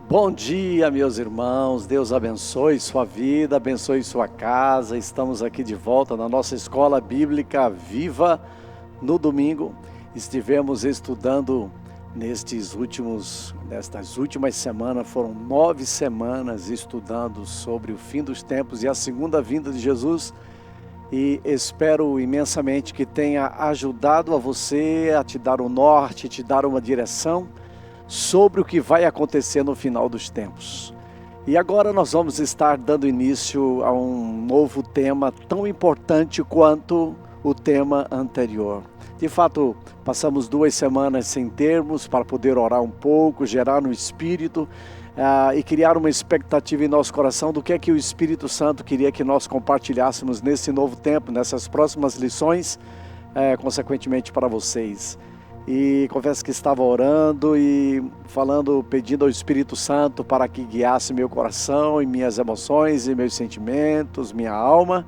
Bom dia, meus irmãos. Deus abençoe sua vida, abençoe sua casa. Estamos aqui de volta na nossa escola bíblica Viva. No domingo, estivemos estudando nestas últimas semanas, foram 9 semanas estudando sobre o fim dos tempos e a segunda vinda de Jesus. E espero imensamente que tenha ajudado a você a te dar um norte, te dar uma direção sobre o que vai acontecer no final dos tempos. E agora nós vamos estar dando início a um novo tema tão importante quanto o tema anterior. De fato, passamos 2 semanas sem termos para poder orar um pouco, gerar no Espírito e criar uma expectativa em nosso coração do que é que o Espírito Santo queria que nós compartilhássemos nesse novo tempo, nessas próximas lições, consequentemente para vocês. E confesso que estava orando e falando, pedindo ao Espírito Santo para que guiasse meu coração e minhas emoções e meus sentimentos, minha alma.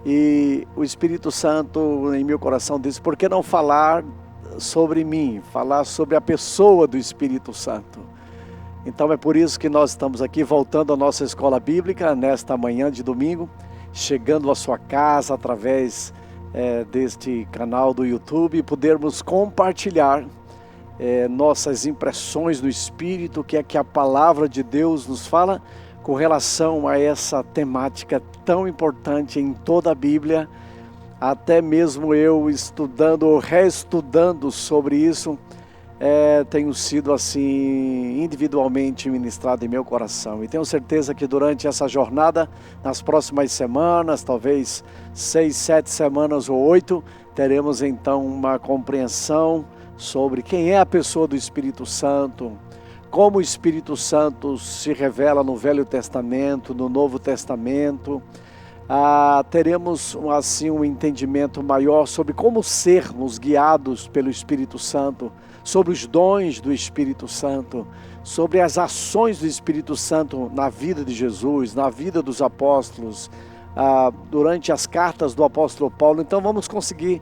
E o Espírito Santo em meu coração disse, por que não falar sobre mim, falar sobre a pessoa do Espírito Santo? Então é por isso que nós estamos aqui voltando à nossa escola bíblica nesta manhã de domingo, chegando à sua casa através deste canal do YouTube, podermos compartilhar nossas impressões do Espírito, que é que a palavra de Deus nos fala com relação a essa temática tão importante em toda a Bíblia. Até mesmo eu estudando ou reestudando sobre isso, tenho sido assim individualmente ministrado em meu coração, e tenho certeza que durante essa jornada, nas próximas semanas, talvez 6, 7 semanas ou 8, teremos então uma compreensão sobre quem é a pessoa do Espírito Santo, como o Espírito Santo se revela no Velho Testamento, no Novo Testamento. Teremos assim um entendimento maior sobre como sermos guiados pelo Espírito Santo, sobre os dons do Espírito Santo, sobre as ações do Espírito Santo na vida de Jesus, na vida dos apóstolos, durante as cartas do apóstolo Paulo. Então vamos conseguir,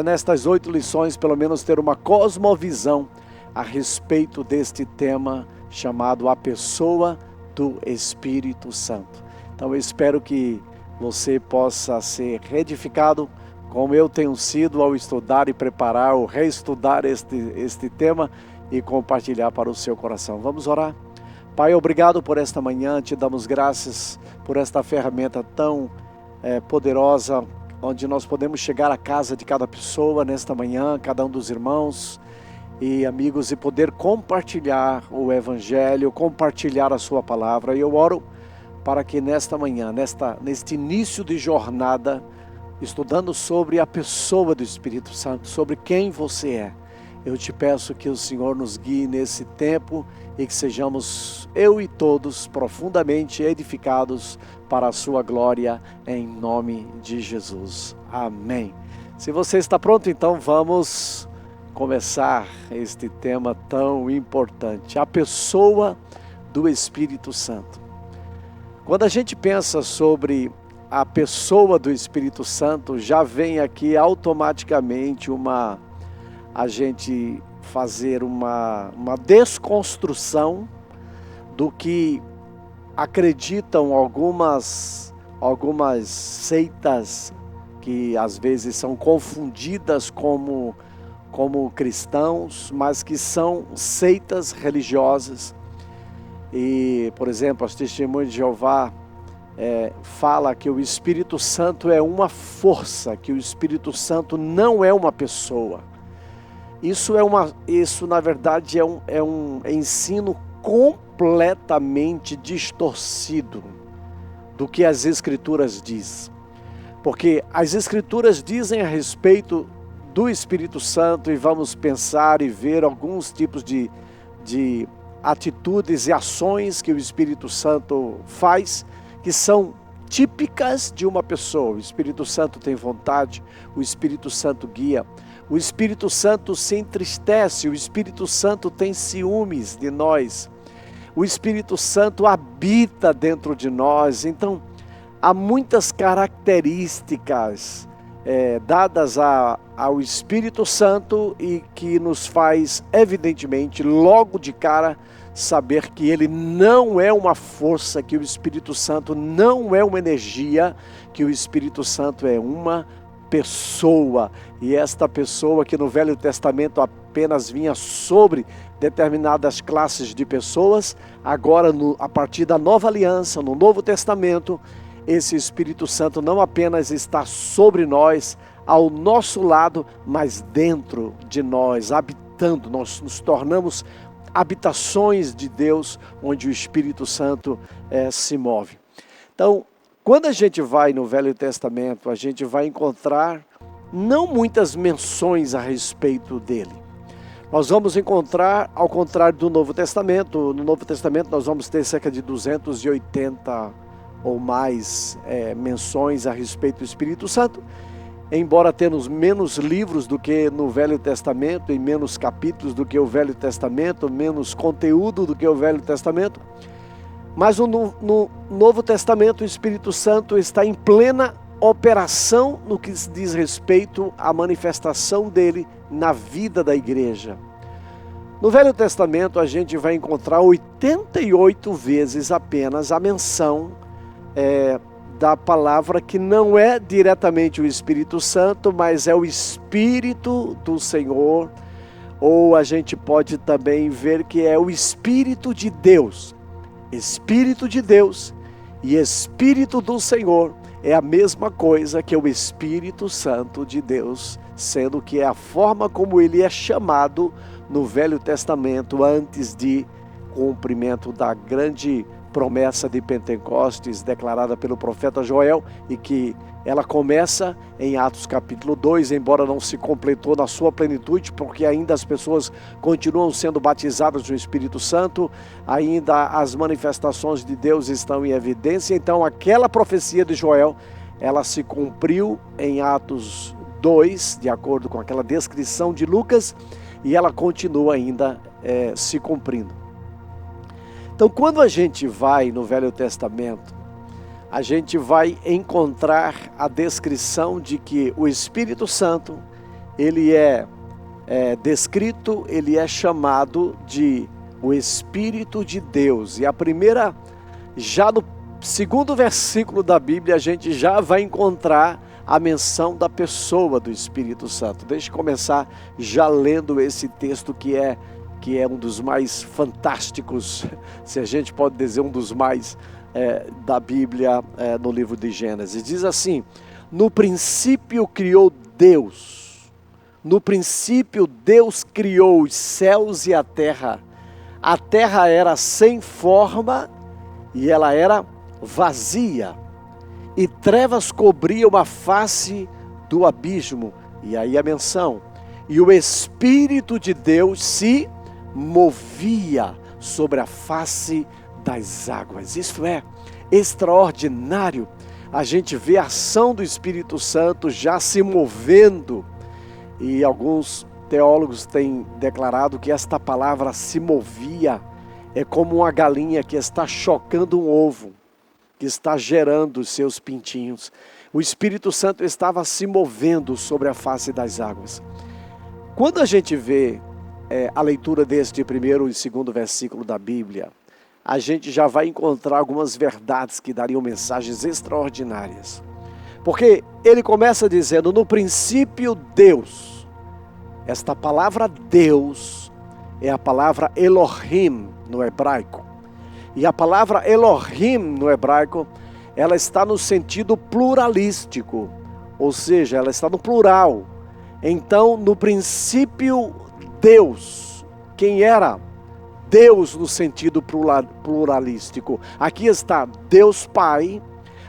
nestas 8 lições, pelo menos ter uma cosmovisão a respeito deste tema chamado a pessoa do Espírito Santo. Então eu espero que você possa ser reedificado, como eu tenho sido ao estudar e preparar ou reestudar este tema e compartilhar para o seu coração. Vamos orar? Pai, obrigado por esta manhã, te damos graças por esta ferramenta tão poderosa, onde nós podemos chegar à casa de cada pessoa nesta manhã, cada um dos irmãos e amigos, e poder compartilhar o Evangelho, compartilhar a sua palavra. E eu oro para que nesta manhã, neste início de jornada, estudando sobre a pessoa do Espírito Santo, sobre quem você é, eu te peço que o Senhor nos guie nesse tempo e que sejamos, eu e todos, profundamente edificados para a sua glória, em nome de Jesus. Amém. Se você está pronto, então vamos começar este tema tão importante, a pessoa do Espírito Santo. Quando a gente pensa sobre a pessoa do Espírito Santo, já vem aqui automaticamente a gente fazer uma desconstrução do que acreditam algumas seitas que às vezes são confundidas como cristãos, mas que são seitas religiosas. E, por exemplo, as Testemunhas de Jeová fala que o Espírito Santo é uma força, que o Espírito Santo não é uma pessoa. Isso na verdade é um ensino completamente distorcido do que as Escrituras dizem. Porque as Escrituras dizem a respeito do Espírito Santo, e vamos pensar e ver alguns tipos de atitudes e ações que o Espírito Santo faz, que são típicas de uma pessoa. O Espírito Santo tem vontade, o Espírito Santo guia, o Espírito Santo se entristece, o Espírito Santo tem ciúmes de nós, o Espírito Santo habita dentro de nós. Então, há muitas características dadas ao Espírito Santo e que nos faz, evidentemente, logo de cara, saber que ele não é uma força, que o Espírito Santo não é uma energia, que o Espírito Santo é uma pessoa. E esta pessoa que no Velho Testamento apenas vinha sobre determinadas classes de pessoas, agora a partir da Nova Aliança, no Novo Testamento, esse Espírito Santo não apenas está sobre nós, ao nosso lado, mas dentro de nós, habitando. Nós nos tornamos habitações de Deus, onde o Espírito Santo se move. Então, quando a gente vai no Velho Testamento, a gente vai encontrar não muitas menções a respeito dele. Nós vamos encontrar, ao contrário do Novo Testamento, no Novo Testamento nós vamos ter cerca de 280 ou mais menções a respeito do Espírito Santo, embora temos menos livros do que no Velho Testamento, e menos capítulos do que o Velho Testamento, menos conteúdo do que o Velho Testamento, mas no Novo Testamento o Espírito Santo está em plena operação no que diz respeito à manifestação dele na vida da igreja. No Velho Testamento a gente vai encontrar 88 vezes apenas a menção da palavra que não é diretamente o Espírito Santo, mas é o Espírito do Senhor, ou a gente pode também ver que é o Espírito de Deus. Espírito de Deus e Espírito do Senhor é a mesma coisa que o Espírito Santo de Deus, sendo que é a forma como ele é chamado no Velho Testamento antes de cumprimento da grande promessa de Pentecostes declarada pelo profeta Joel, e que ela começa em Atos capítulo 2, embora não se completou na sua plenitude, porque ainda as pessoas continuam sendo batizadas no Espírito Santo, ainda as manifestações de Deus estão em evidência. Então aquela profecia de Joel, ela se cumpriu em Atos 2, de acordo com aquela descrição de Lucas, e ela continua ainda se cumprindo. Então, quando a gente vai no Velho Testamento, a gente vai encontrar a descrição de que o Espírito Santo, ele é descrito, ele é chamado de o Espírito de Deus. E a primeira, já no segundo versículo da Bíblia, a gente já vai encontrar a menção da pessoa do Espírito Santo. Deixa eu começar já lendo esse texto que é um dos mais fantásticos, se a gente pode dizer um dos mais da Bíblia, no livro de Gênesis. Diz assim: no princípio criou Deus, no princípio Deus criou os céus e a terra era sem forma e ela era vazia, e trevas cobriam a face do abismo, e aí a menção, e o Espírito de Deus se movia sobre a face das águas. Isso é extraordinário. A gente vê a ação do Espírito Santo já se movendo, e alguns teólogos têm declarado que esta palavra se movia é como uma galinha que está chocando um ovo, que está gerando os seus pintinhos. O Espírito Santo estava se movendo sobre a face das águas. Quando a gente vê a leitura deste primeiro e segundo versículo da Bíblia, a gente já vai encontrar algumas verdades que dariam mensagens extraordinárias. Porque ele começa dizendo: no princípio Deus. Esta palavra Deus é a palavra Elohim no hebraico. E a palavra Elohim no hebraico, ela está no sentido pluralístico, ou seja, ela está no plural. Então, no princípio Deus, quem era Deus no sentido pluralístico? Aqui está Deus Pai,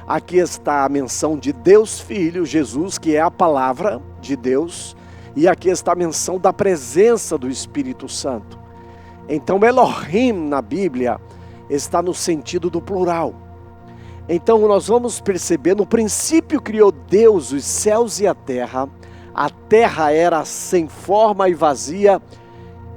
aqui está a menção de Deus Filho, Jesus, que é a palavra de Deus, e aqui está a menção da presença do Espírito Santo. Então Elohim na Bíblia está no sentido do plural. Então nós vamos perceber, no princípio criou Deus os céus e a terra era sem forma e vazia,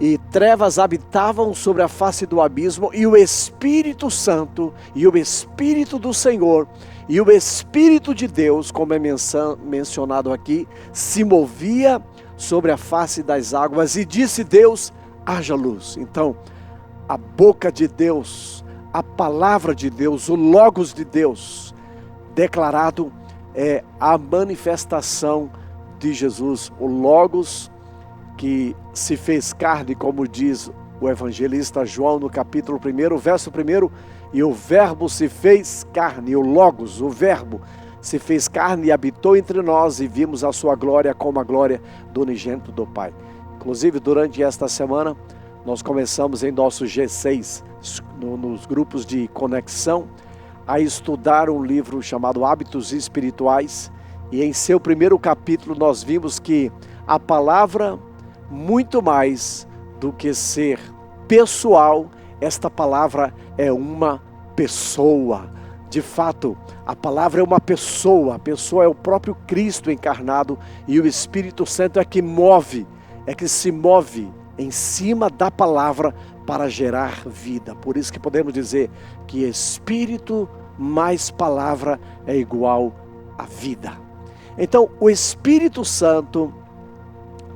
e trevas habitavam sobre a face do abismo, e o Espírito Santo, e o Espírito do Senhor, e o Espírito de Deus, como é mencionado aqui, se movia sobre a face das águas, e disse Deus: haja luz. Então, a boca de Deus, a palavra de Deus, o Logos de Deus, declarado é a manifestação de Jesus, o Logos que se fez carne, como diz o evangelista João no capítulo 1, verso 1, e o verbo se fez carne, o Logos, o verbo, se fez carne e habitou entre nós e vimos a sua glória como a glória do unigênito do Pai. Inclusive, durante esta semana, nós começamos em nosso G6, nos grupos de conexão, a estudar um livro chamado Hábitos Espirituais, e em seu primeiro capítulo nós vimos que a palavra, muito mais do que ser pessoal, esta palavra é uma pessoa. De fato, a palavra é uma pessoa, a pessoa é o próprio Cristo encarnado, e o Espírito Santo é que se move em cima da palavra para gerar vida. Por isso que podemos dizer que Espírito mais palavra é igual a vida. Então, o Espírito Santo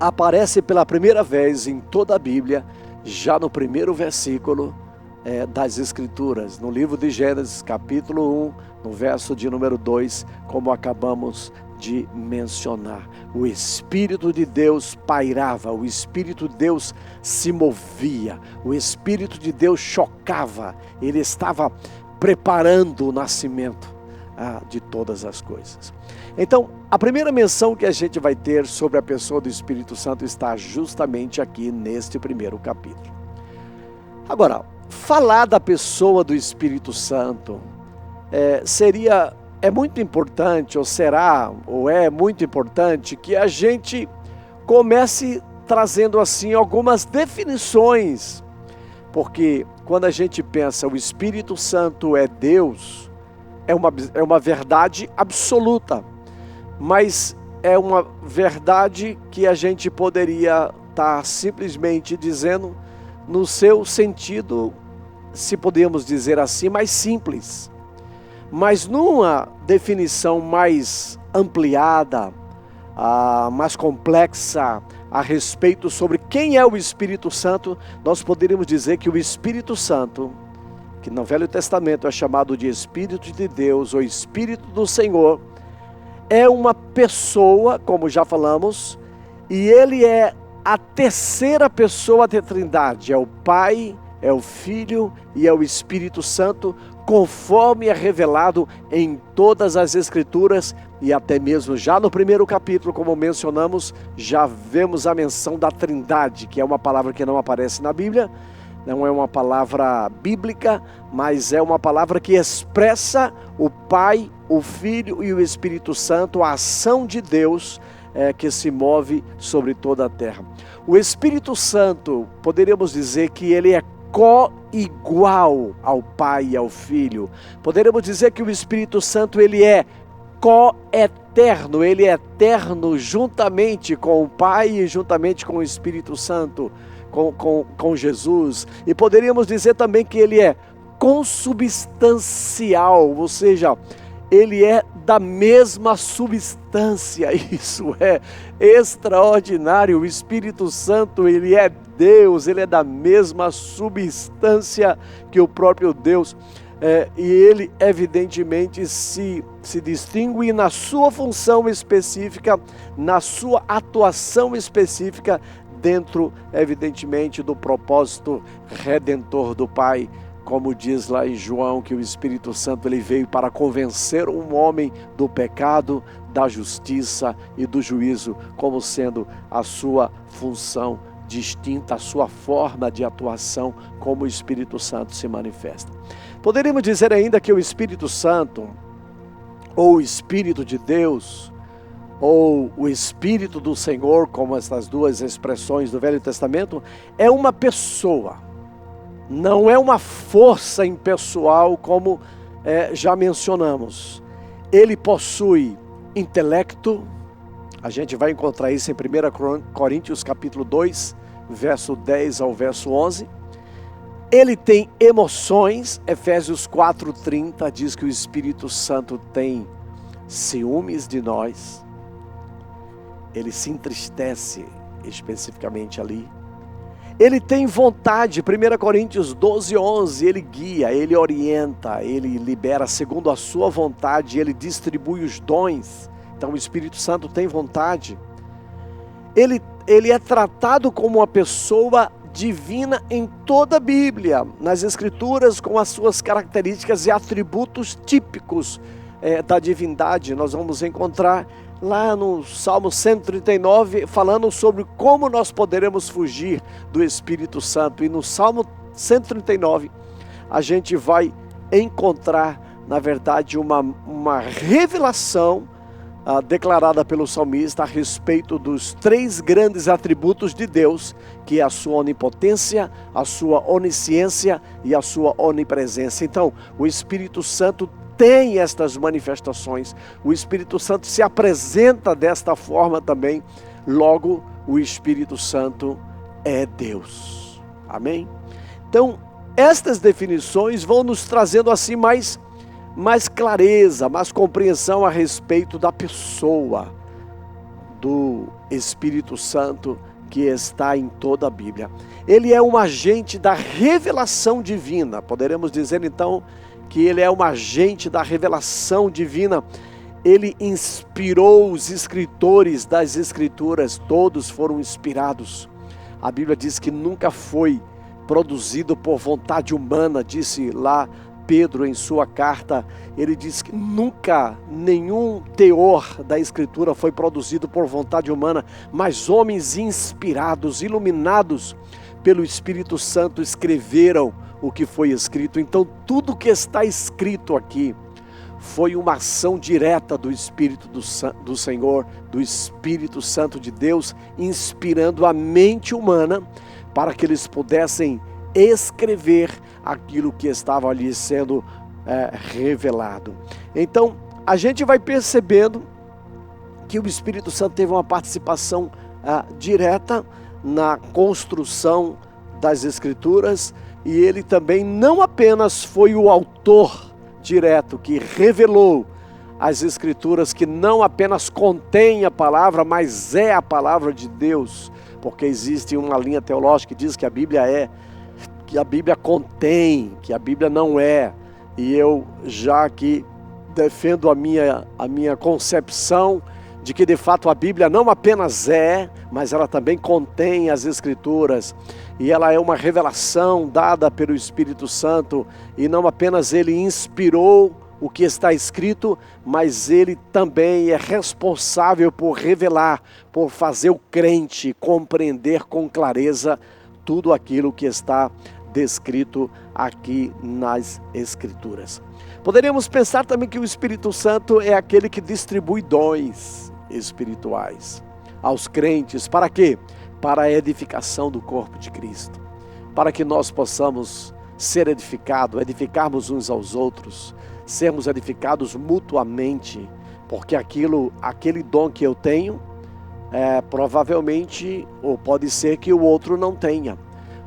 aparece pela primeira vez em toda a Bíblia, já no primeiro versículo das Escrituras, no livro de Gênesis, capítulo 1, no verso de número 2, como acabamos de mencionar. O Espírito de Deus pairava, o Espírito de Deus se movia, o Espírito de Deus chocava, ele estava preparando o nascimento de todas as coisas. Então, a primeira menção que a gente vai ter sobre a pessoa do Espírito Santo está justamente aqui neste primeiro capítulo. Agora, falar da pessoa do Espírito Santo é muito importante, ou é muito importante que a gente comece trazendo assim algumas definições, porque quando a gente pensa o Espírito Santo é Deus, é uma verdade absoluta, mas é uma verdade que a gente poderia estar simplesmente dizendo no seu sentido, se podemos dizer assim, mais simples. Mas numa definição mais ampliada, mais complexa a respeito sobre quem é o Espírito Santo, nós poderíamos dizer que o Espírito Santo, que no Velho Testamento é chamado de Espírito de Deus ou Espírito do Senhor, é uma pessoa, como já falamos, e ele é a terceira pessoa da Trindade, é o Pai, é o Filho e é o Espírito Santo, conforme é revelado em todas as Escrituras, e até mesmo já no primeiro capítulo, como mencionamos, já vemos a menção da Trindade, que é uma palavra que não aparece na Bíblia, não é uma palavra bíblica, mas é uma palavra que expressa o Pai, o Filho e o Espírito Santo, a ação de Deus que se move sobre toda a terra. O Espírito Santo, poderíamos dizer que ele é co-igual ao Pai e ao Filho. Poderíamos dizer que o Espírito Santo ele é co-eterno, ele é eterno juntamente com o Pai e juntamente com o Espírito Santo, com Jesus. E poderíamos dizer também que ele é consubstancial, ou seja, ele é da mesma substância. Isso é extraordinário. O Espírito Santo, ele é Deus, ele é da mesma substância que o próprio Deus. E ele evidentemente se distingue na sua função específica, na sua atuação específica, dentro evidentemente do propósito redentor do Pai, como diz lá em João, que o Espírito Santo ele veio para convencer um homem do pecado, da justiça e do juízo, como sendo a sua função distinta, a sua forma de atuação, como o Espírito Santo se manifesta. Poderíamos dizer ainda que o Espírito Santo, ou o Espírito de Deus, ou o Espírito do Senhor, como essas duas expressões do Velho Testamento, é uma pessoa. Não é uma força impessoal, como já mencionamos. Ele possui intelecto, a gente vai encontrar isso em 1 Coríntios capítulo 2, verso 10 ao verso 11. Ele tem emoções, Efésios 4:30 diz que o Espírito Santo tem ciúmes de nós. Ele se entristece especificamente ali. Ele tem vontade, 1 Coríntios 12:11, ele guia, ele orienta, ele libera segundo a sua vontade, ele distribui os dons. Então o Espírito Santo tem vontade. Ele é tratado como uma pessoa divina em toda a Bíblia, nas Escrituras, com as suas características e atributos típicos da divindade. Nós vamos encontrar lá no Salmo 139, falando sobre como nós poderemos fugir do Espírito Santo. E no Salmo 139, a gente vai encontrar, na verdade, uma revelação declarada pelo salmista a respeito dos 3 grandes atributos de Deus, que é a sua onipotência, a sua onisciência e a sua onipresença. Então, o Espírito Santo tem estas manifestações, o Espírito Santo se apresenta desta forma também, logo o Espírito Santo é Deus. Amém? Então, estas definições vão nos trazendo assim mais clareza, mais compreensão a respeito da pessoa do Espírito Santo que está em toda a Bíblia. Ele é um agente da revelação divina, poderemos dizer então que ele é um agente da revelação divina. Ele inspirou os escritores das Escrituras, todos foram inspirados. A Bíblia diz que nunca foi produzido por vontade humana, disse lá Pedro em sua carta. Ele diz que nunca nenhum teor da Escritura foi produzido por vontade humana, mas homens inspirados, iluminados pelo Espírito Santo escreveram o que foi escrito. Então tudo que está escrito aqui foi uma ação direta do Espírito do Senhor, do Espírito Santo de Deus, inspirando a mente humana para que eles pudessem escrever aquilo que estava ali sendo revelado. Então a gente vai percebendo que o Espírito Santo teve uma participação direta na construção das Escrituras, e ele também não apenas foi o autor direto que revelou as Escrituras, que não apenas contém a palavra, mas é a palavra de Deus, porque existe uma linha teológica que diz que a Bíblia contém, que a Bíblia não é. E eu já aqui defendo a minha concepção de que de fato a Bíblia não apenas é, mas ela também contém as Escrituras, e ela é uma revelação dada pelo Espírito Santo, e não apenas ele inspirou o que está escrito, mas ele também é responsável por revelar, por fazer o crente compreender com clareza tudo aquilo que está descrito aqui nas Escrituras. Poderíamos pensar também que o Espírito Santo é aquele que distribui dons espirituais aos crentes. Para quê? Para a edificação do corpo de Cristo, para que nós possamos ser edificados, edificarmos uns aos outros, sermos edificados mutuamente, porque aquele dom que eu tenho, provavelmente, ou pode ser que o outro não tenha,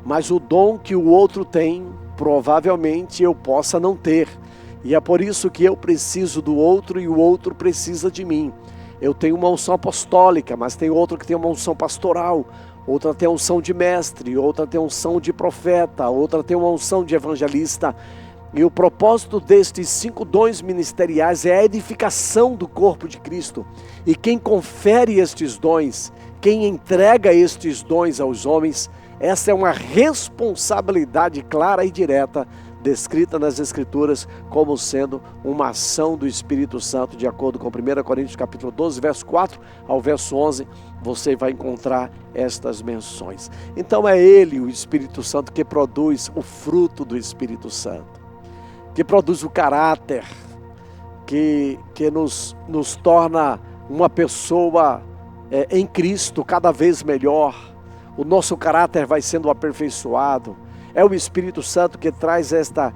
mas o dom que o outro tem, provavelmente eu possa não ter, e é por isso que eu preciso do outro e o outro precisa de mim. Eu tenho uma unção apostólica, mas tem outro que tem uma unção pastoral, outra tem a unção de mestre, outra tem a unção de profeta, outra tem uma unção de evangelista. E o propósito destes 5 dons ministeriais é a edificação do corpo de Cristo. E quem confere estes dons, quem entrega estes dons aos homens, essa é uma responsabilidade clara e direta, descrita nas Escrituras como sendo uma ação do Espírito Santo, de acordo com 1 Coríntios capítulo 12, verso 4 ao verso 11, você vai encontrar estas menções. Então é ele, o Espírito Santo, que produz o fruto do Espírito Santo, que produz o caráter, que nos torna uma pessoa em Cristo cada vez melhor. O nosso caráter vai sendo aperfeiçoado. É o Espírito Santo que traz esta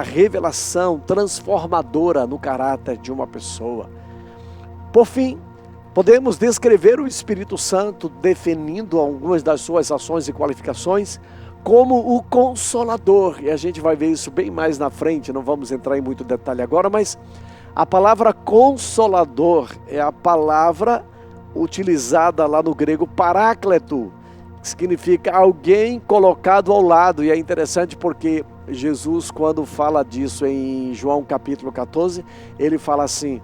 revelação transformadora no caráter de uma pessoa. Por fim, podemos descrever o Espírito Santo, definindo algumas das suas ações e qualificações, como o Consolador. E a gente vai ver isso bem mais na frente, não vamos entrar em muito detalhe agora, mas a palavra Consolador é a palavra utilizada lá no grego Paráclito, significa alguém colocado ao lado. E é interessante porque Jesus, quando fala disso em João capítulo 14, ele fala assim,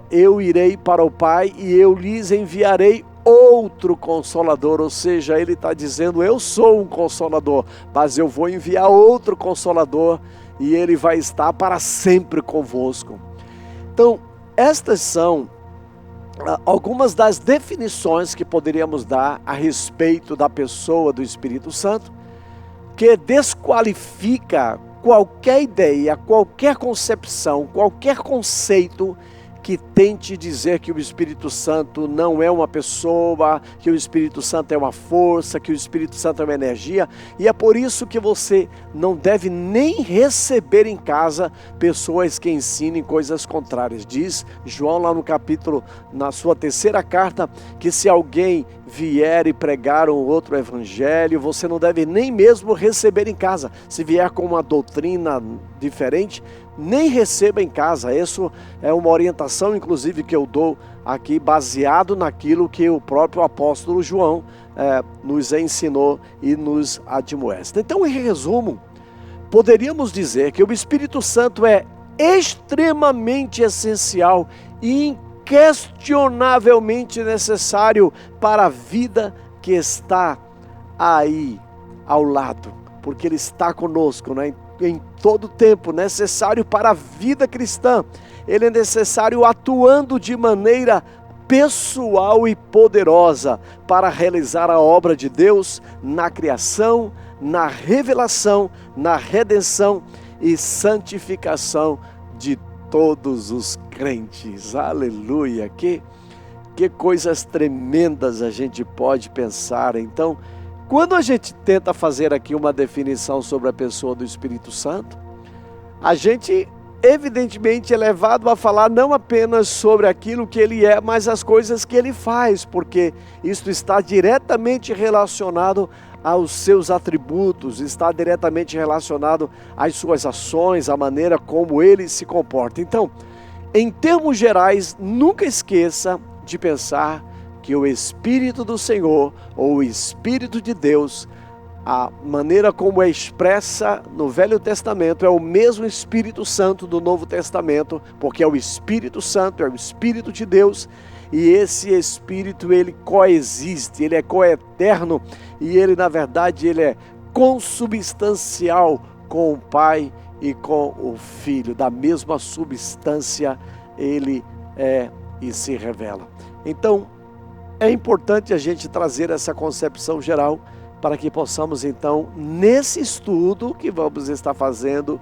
eu irei para o Pai e eu lhes enviarei outro Consolador. Ou seja, ele está dizendo, eu sou um Consolador, mas eu vou enviar outro Consolador e ele vai estar para sempre convosco. Então, estas são algumas das definições que poderíamos dar a respeito da pessoa do Espírito Santo, que desqualifica qualquer ideia, qualquer concepção, qualquer conceito que tente dizer que o Espírito Santo não é uma pessoa, que o Espírito Santo é uma força, que o Espírito Santo é uma energia. E é por isso que você não deve nem receber em casa pessoas que ensinem coisas contrárias. Diz João lá no capítulo, na sua terceira carta, que se alguém vier e pregar um outro evangelho, você não deve nem mesmo receber em casa. Se vier com uma doutrina diferente, nem receba em casa. Isso é uma orientação, inclusive, que eu dou aqui, baseado naquilo que o próprio apóstolo João nos ensinou e nos admoesta. Então, em resumo, poderíamos dizer que o Espírito Santo é extremamente essencial e inquestionavelmente necessário para a vida que está aí ao lado, porque ele está conosco, né? Em todo tempo, necessário para a vida cristã. Ele é necessário atuando de maneira pessoal e poderosa para realizar a obra de Deus na criação, na revelação, na redenção e santificação de todos os crentes. Aleluia! Que coisas tremendas a gente pode pensar. Então, quando a gente tenta fazer aqui uma definição sobre a pessoa do Espírito Santo, a gente evidentemente é levado a falar não apenas sobre aquilo que ele é, mas as coisas que ele faz, porque isso está diretamente relacionado aos seus atributos, está diretamente relacionado às suas ações, à maneira como ele se comporta. Então, em termos gerais, nunca esqueça de pensar que o Espírito do Senhor, ou o Espírito de Deus, a maneira como é expressa no Velho Testamento é o mesmo Espírito Santo do Novo Testamento, porque é o Espírito Santo, é o Espírito de Deus, e esse Espírito, ele coexiste, ele é coeterno, e ele, na verdade, ele é consubstancial com o Pai e com o Filho. Da mesma substância, ele é e se revela. Então, é importante a gente trazer essa concepção geral para que possamos, então, nesse estudo que vamos estar fazendo,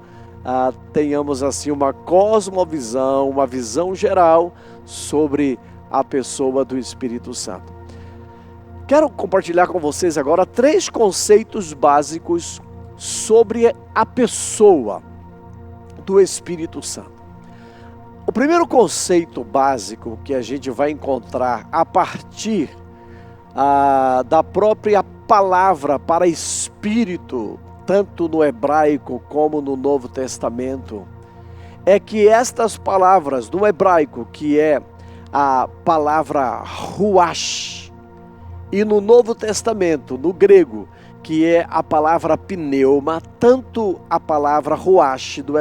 tenhamos assim uma cosmovisão, uma visão geral sobre a pessoa do Espírito Santo. Quero compartilhar com vocês agora 3 conceitos básicos sobre a pessoa do Espírito Santo. O primeiro conceito básico que a gente vai encontrar a partir da própria palavra para espírito, tanto no hebraico como no Novo Testamento, é que estas palavras no hebraico, que é a palavra ruach, e no Novo Testamento, no grego, que é a palavra pneuma, tanto a palavra ruach do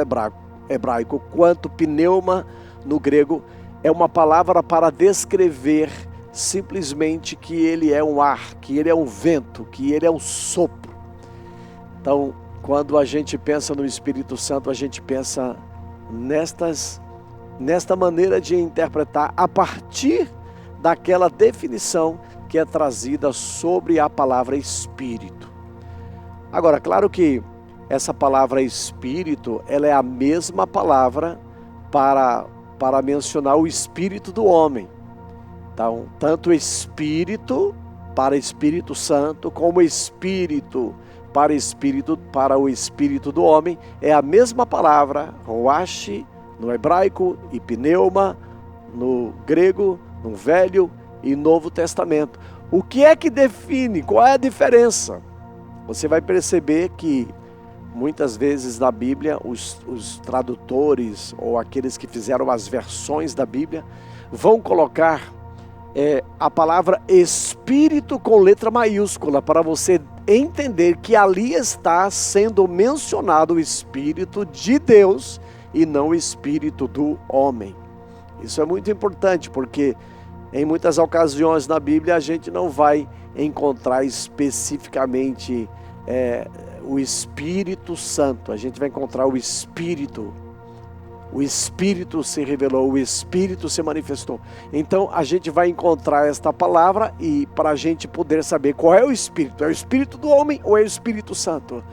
hebraico quanto pneuma no grego é uma palavra para descrever simplesmente que ele é um ar, que ele é um vento, que ele é um sopro. Então, quando a gente pensa no Espírito Santo, a gente pensa nesta maneira de interpretar a partir daquela definição que é trazida sobre a palavra Espírito. Agora, claro que essa palavra Espírito, ela é a mesma palavra para mencionar o Espírito do homem. Então, tanto Espírito para Espírito Santo, como Espírito para o Espírito do homem, é a mesma palavra, ruach, no hebraico, e pneuma, no grego, no Velho e Novo Testamento. O que é que define? Qual é a diferença? Você vai perceber que muitas vezes na Bíblia, os tradutores ou aqueles que fizeram as versões da Bíblia vão colocar a palavra Espírito com letra maiúscula, para você entender que ali está sendo mencionado o Espírito de Deus e não o Espírito do homem. Isso é muito importante, porque em muitas ocasiões na Bíblia a gente não vai encontrar especificamente o Espírito Santo. A gente vai encontrar o Espírito. O Espírito se revelou, o Espírito se manifestou. Então a gente vai encontrar esta palavra e para a gente poder saber qual é o Espírito. É o Espírito do homem ou é o Espírito Santo?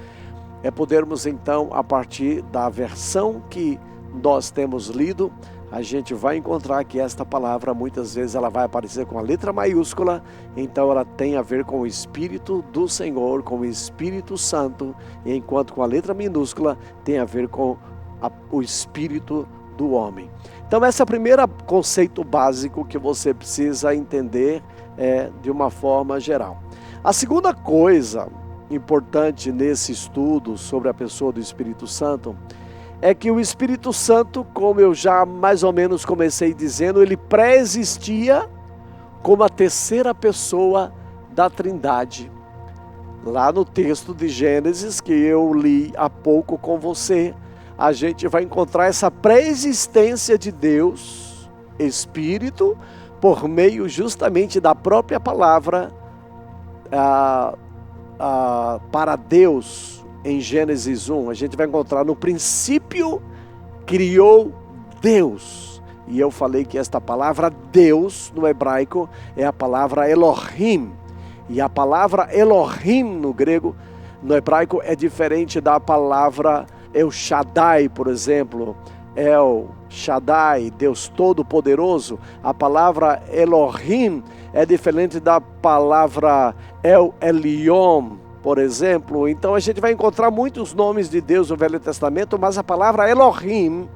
É podermos então, a partir da versão que nós temos lido, a gente vai encontrar que esta palavra muitas vezes ela vai aparecer com a letra maiúscula, então ela tem a ver com o Espírito do Senhor, com o Espírito Santo, enquanto com a letra minúscula tem a ver com o Espírito do homem. Então esse é o primeiro conceito básico que você precisa entender de uma forma geral. A segunda coisa importante nesse estudo sobre a pessoa do Espírito Santo é que o Espírito Santo, como eu já mais ou menos comecei dizendo, ele pré-existia como a terceira pessoa da Trindade. Lá no texto de Gênesis, que eu li há pouco com você, a gente vai encontrar essa pré-existência de Deus, Espírito, por meio justamente da própria palavra para Deus. Em Gênesis 1, a gente vai encontrar no princípio criou Deus. E eu falei que esta palavra Deus no hebraico é a palavra Elohim. E a palavra Elohim no grego, no hebraico, é diferente da palavra El Shaddai, por exemplo. El Shaddai, Deus Todo-Poderoso. A palavra Elohim é diferente da palavra El Elyon, por exemplo. Então a gente vai encontrar muitos nomes de Deus no Velho Testamento, mas a palavra Elohim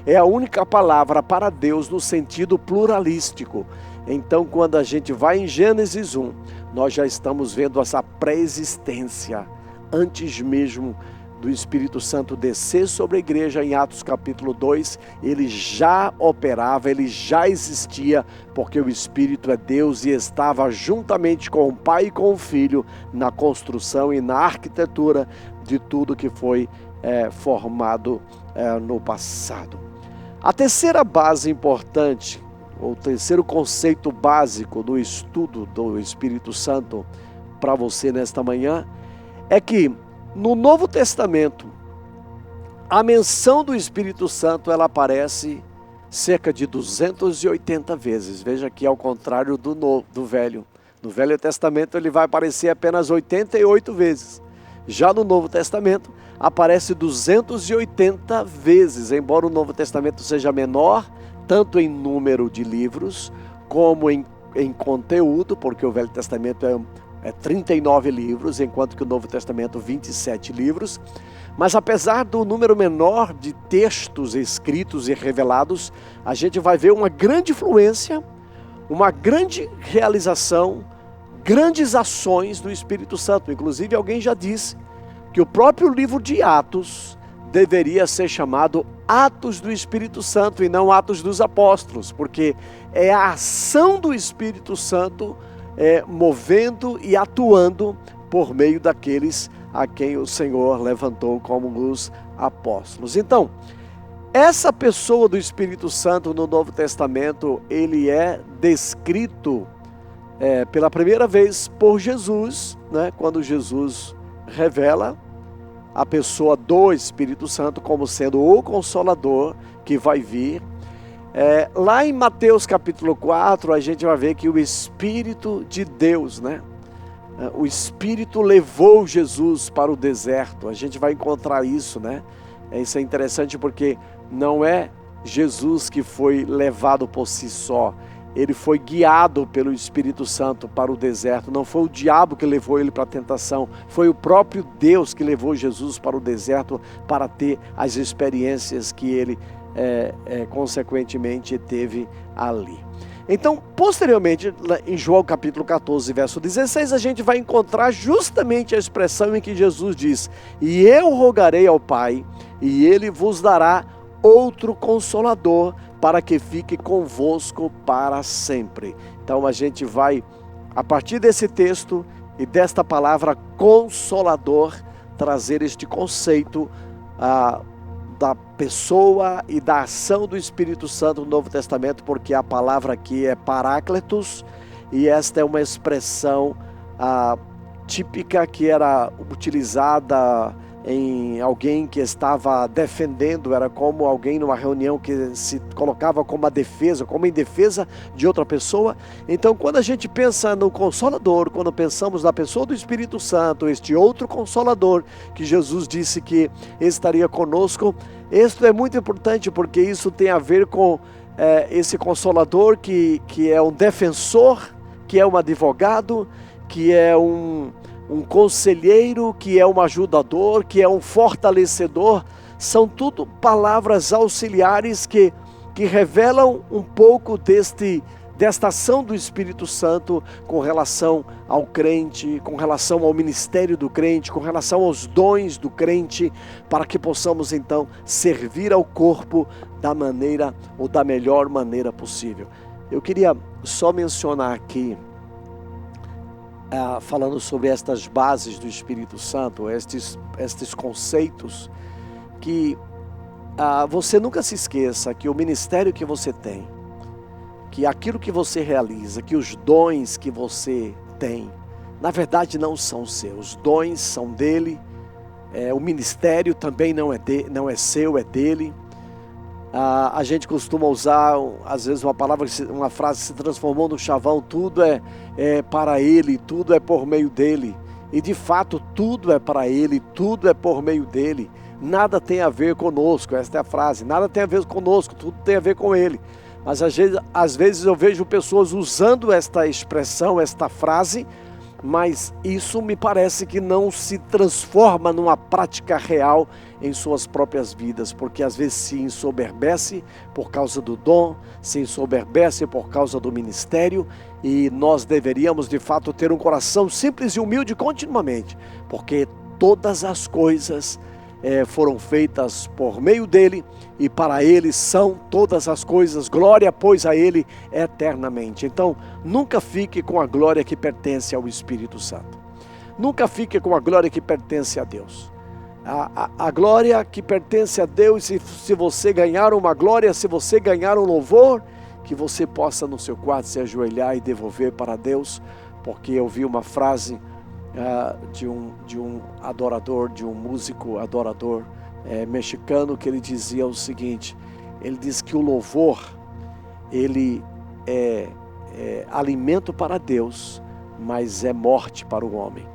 é a única palavra para Deus no sentido pluralístico. Então quando a gente vai em Gênesis 1, nós já estamos vendo essa pré-existência, antes mesmo do Espírito Santo descer sobre a igreja. Em Atos capítulo 2, ele já operava, ele já existia, porque o Espírito é Deus e estava juntamente com o Pai e com o Filho na construção e na arquitetura de tudo que foi formado no passado. A terceira base importante, o terceiro conceito básico do estudo do Espírito Santo para você nesta manhã, é que no Novo Testamento, a menção do Espírito Santo ela aparece cerca de 280 vezes. Veja que ao contrário do Velho. No Velho Testamento ele vai aparecer apenas 88 vezes. Já no Novo Testamento aparece 280 vezes, embora o Novo Testamento seja menor, tanto em número de livros, como em conteúdo, porque o Velho Testamento é 39 livros, enquanto que o Novo Testamento 27 livros. Mas apesar do número menor de textos escritos e revelados, a gente vai ver uma grande influência, uma grande realização, grandes ações do Espírito Santo. Inclusive alguém já disse que o próprio livro de Atos deveria ser chamado Atos do Espírito Santo e não Atos dos Apóstolos, porque é a ação do Espírito Santo movendo e atuando por meio daqueles a quem o Senhor levantou como os apóstolos. Então, essa pessoa do Espírito Santo no Novo Testamento, ele é descrito pela primeira vez por Jesus, né? Quando Jesus revela a pessoa do Espírito Santo como sendo o Consolador que vai vir. Lá em Mateus capítulo 4, a gente vai ver que o Espírito de Deus, né? O Espírito levou Jesus para o deserto. A gente vai encontrar isso, né? Isso é interessante porque não é Jesus que foi levado por si só. Ele foi guiado pelo Espírito Santo para o deserto. Não foi o diabo que levou ele para a tentação. Foi o próprio Deus que levou Jesus para o deserto para ter as experiências que ele consequentemente teve ali. Então, posteriormente, em João capítulo 14, verso 16, a gente vai encontrar justamente a expressão em que Jesus diz: e eu rogarei ao Pai, e ele vos dará outro Consolador, para que fique convosco para sempre. Então a gente vai, a partir desse texto e desta palavra consolador, trazer este conceito da pessoa e da ação do Espírito Santo no Novo Testamento, porque a palavra aqui é Paráclitos, e esta é uma expressão típica que era utilizada em alguém que estava defendendo, era como alguém numa reunião que se colocava como em defesa de outra pessoa. Então, quando a gente pensa no Consolador, quando pensamos na pessoa do Espírito Santo, este outro Consolador que Jesus disse que estaria conosco, isso é muito importante, porque isso tem a ver com esse Consolador que é um defensor, que é um advogado, que é um conselheiro, que é um ajudador, que é um fortalecedor. São tudo palavras auxiliares que revelam um pouco desta ação do Espírito Santo com relação ao crente, com relação ao ministério do crente, com relação aos dons do crente, para que possamos então servir ao corpo da maneira ou da melhor maneira possível. Eu queria só mencionar aqui, falando sobre estas bases do Espírito Santo, estes conceitos, que você nunca se esqueça que o ministério que você tem, que aquilo que você realiza, que os dons que você tem, na verdade não são seus, os dons são dele, o ministério também não é seu, é dele. A gente costuma usar, às vezes, uma frase que se transformou no chavão: tudo é para ele, tudo é por meio dele. E de fato, tudo é para ele, tudo é por meio dele. Nada tem a ver conosco, esta é a frase, nada tem a ver conosco, tudo tem a ver com ele. Mas às vezes eu vejo pessoas usando esta expressão, esta frase, mas isso me parece que não se transforma numa prática real em suas próprias vidas, porque às vezes se ensoberbece por causa do dom, se ensoberbece por causa do ministério, e nós deveríamos de fato ter um coração simples e humilde continuamente, porque todas as coisas foram feitas por meio dele, e para ele são todas as coisas, glória pois a ele eternamente. Então nunca fique com a glória que pertence ao Espírito Santo, nunca fique com a glória que pertence a Deus. A glória que pertence a Deus, se você ganhar uma glória, se você ganhar um louvor, que você possa no seu quarto se ajoelhar e devolver para Deus, porque eu vi uma frase de um adorador, de um músico adorador mexicano, que ele dizia o seguinte: ele diz que o louvor, ele é alimento para Deus, mas é morte para o homem.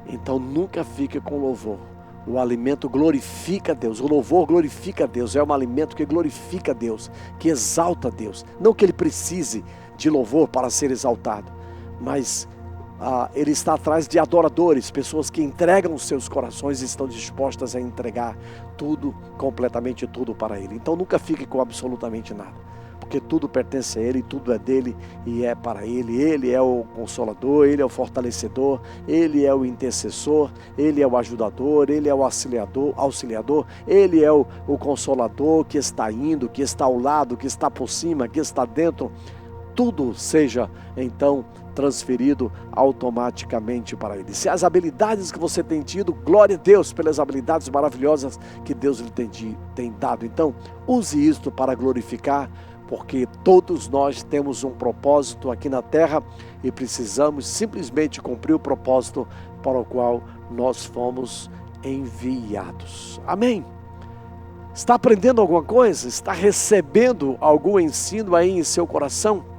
Então nunca fique com louvor. O alimento glorifica a Deus, o louvor glorifica a Deus, é um alimento que glorifica a Deus, que exalta a Deus. Não que ele precise de louvor para ser exaltado, mas ele está atrás de adoradores, pessoas que entregam os seus corações e estão dispostas a entregar tudo, completamente tudo para ele. Então nunca fique com absolutamente nada, porque tudo pertence a ele, tudo é dele e é para ele. Ele é o consolador, ele é o fortalecedor, ele é o intercessor, ele é o ajudador, ele é o auxiliador, ele é o consolador que está indo, que está ao lado, que está por cima, que está dentro. Tudo seja então transferido automaticamente para ele. Se as habilidades que você tem tido, glória a Deus pelas habilidades maravilhosas que Deus lhe tem dado. Então use isto para glorificar, porque todos nós temos um propósito aqui na terra e precisamos simplesmente cumprir o propósito para o qual nós fomos enviados. Amém? Está aprendendo alguma coisa? Está recebendo algum ensino aí em seu coração?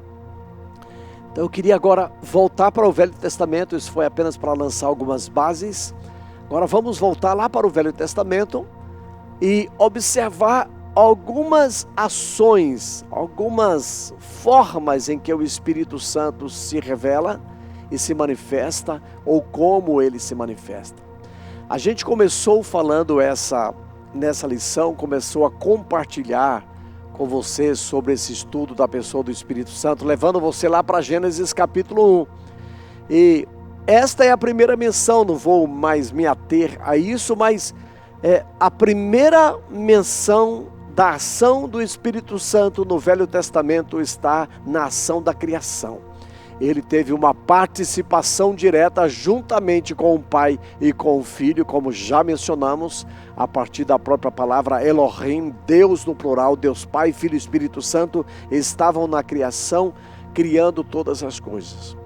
Então eu queria agora voltar para o Velho Testamento. Isso foi apenas para lançar algumas bases. Agora vamos voltar lá para o Velho Testamento e observar algumas ações, algumas formas em que o Espírito Santo se revela e se manifesta, ou como ele se manifesta. A gente começou falando nessa lição, começou a compartilhar com você sobre esse estudo da pessoa do Espírito Santo, levando você lá para Gênesis capítulo 1. E esta é a primeira menção, não vou mais me ater a isso, mas a primeira menção da ação do Espírito Santo no Velho Testamento está na ação da criação. Ele teve uma participação direta juntamente com o Pai e com o Filho, como já mencionamos, a partir da própria palavra Elohim, Deus no plural, Deus Pai, Filho e Espírito Santo, estavam na criação, criando todas as coisas.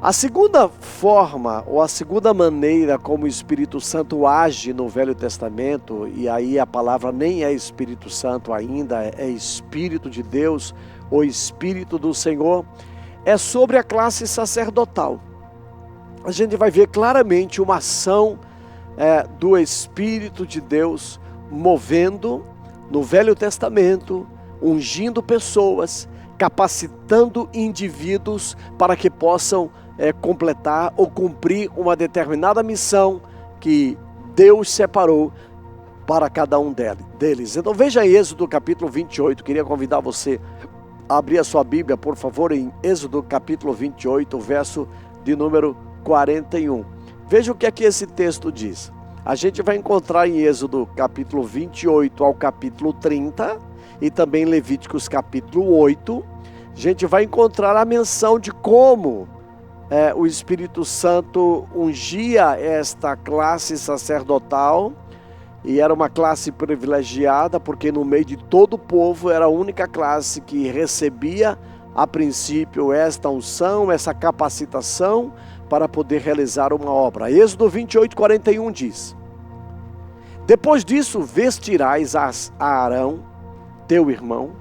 A segunda forma, ou a segunda maneira como o Espírito Santo age no Velho Testamento, e aí a palavra nem é Espírito Santo ainda, é Espírito de Deus, ou Espírito do Senhor, é sobre a classe sacerdotal. A gente vai ver claramente uma ação do Espírito de Deus movendo no Velho Testamento, ungindo pessoas, capacitando indivíduos para que possam completar ou cumprir uma determinada missão que Deus separou para cada um deles. Então veja Êxodo capítulo 28, queria convidar você a abrir a sua Bíblia, por favor, em Êxodo capítulo 28, verso de número 41. Veja o que é que esse texto diz. A gente vai encontrar em Êxodo capítulo 28 ao capítulo 30 e também Levíticos capítulo 8. A gente vai encontrar a menção de como o Espírito Santo ungia esta classe sacerdotal, e era uma classe privilegiada, porque no meio de todo o povo era a única classe que recebia, a princípio, esta unção, essa capacitação para poder realizar uma obra. Êxodo 28, 41 diz: depois disso vestirás a Arão, teu irmão,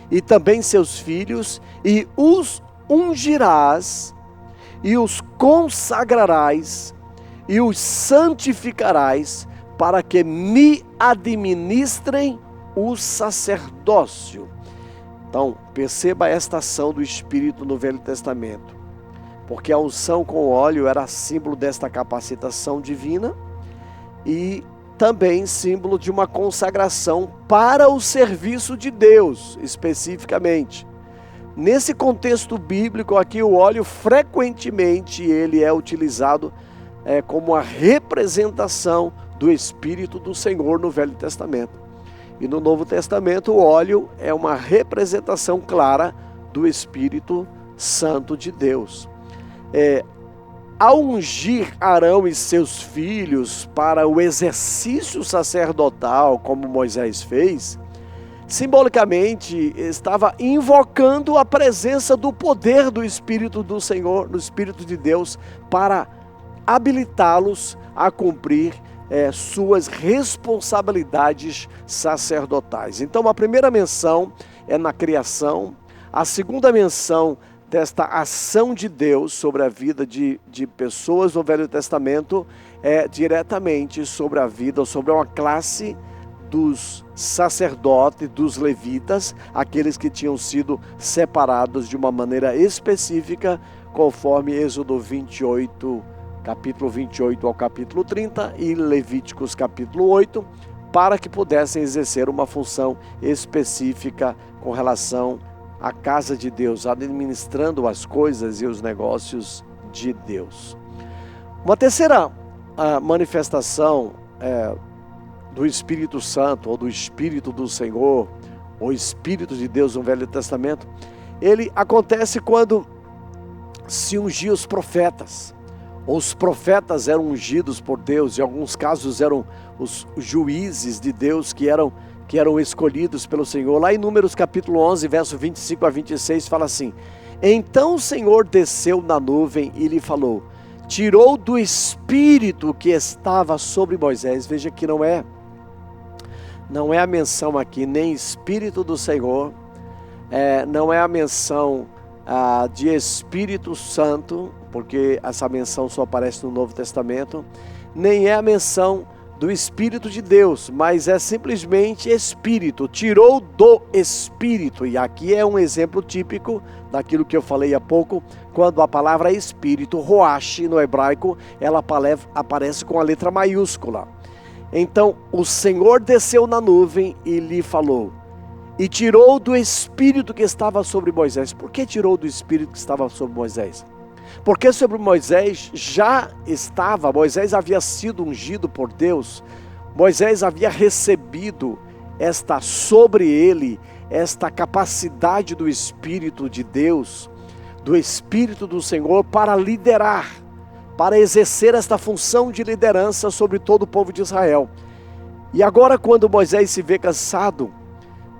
e também seus filhos, e os ungirás, e os consagrarás, e os santificarás, para que me administrem o sacerdócio. Então, perceba esta ação do Espírito no Velho Testamento, porque a unção com óleo era símbolo desta capacitação divina e também símbolo de uma consagração para o serviço de Deus, especificamente. Nesse contexto bíblico aqui, o óleo frequentemente ele é utilizado como a representação do Espírito do Senhor no Velho Testamento. E no Novo Testamento o óleo é uma representação clara do Espírito Santo de Deus. Ao ungir Arão e seus filhos para o exercício sacerdotal, como Moisés fez, simbolicamente estava invocando a presença do poder do Espírito do Senhor, do Espírito de Deus, para habilitá-los a cumprir suas responsabilidades sacerdotais. Então a primeira menção é na criação, a segunda menção desta ação de Deus sobre a vida de pessoas no Velho Testamento é diretamente sobre a vida, sobre uma classe dos sacerdotes, dos levitas, aqueles que tinham sido separados de uma maneira específica, conforme Êxodo 28, capítulo 28 ao capítulo 30 e Levíticos capítulo 8, para que pudessem exercer uma função específica com relação à casa de Deus, administrando as coisas e os negócios de Deus. Uma terceira manifestação do Espírito Santo, ou do Espírito do Senhor, ou Espírito de Deus no Velho Testamento, ele acontece quando se ungia os profetas. Os profetas eram ungidos por Deus, em alguns casos eram os juízes de Deus que eram escolhidos pelo Senhor. Lá em Números capítulo 11, verso 25 a 26, fala assim: então o Senhor desceu na nuvem e lhe falou, tirou do Espírito que estava sobre Moisés. Veja que não é a menção aqui, nem Espírito do Senhor, não é a menção de Espírito Santo, porque essa menção só aparece no Novo Testamento, nem é a menção do Espírito de Deus, mas é simplesmente Espírito, tirou do Espírito. E aqui é um exemplo típico daquilo que eu falei há pouco, quando a palavra Espírito, Roash no hebraico, ela aparece com a letra maiúscula. Então o Senhor desceu na nuvem e lhe falou, e tirou do Espírito que estava sobre Moisés. Por que tirou do Espírito que estava sobre Moisés? Porque sobre Moisés Moisés havia sido ungido por Deus, Moisés havia recebido sobre ele, esta capacidade do Espírito de Deus, do Espírito do Senhor para liderar, para exercer esta função de liderança sobre todo o povo de Israel. E agora, quando Moisés se vê cansado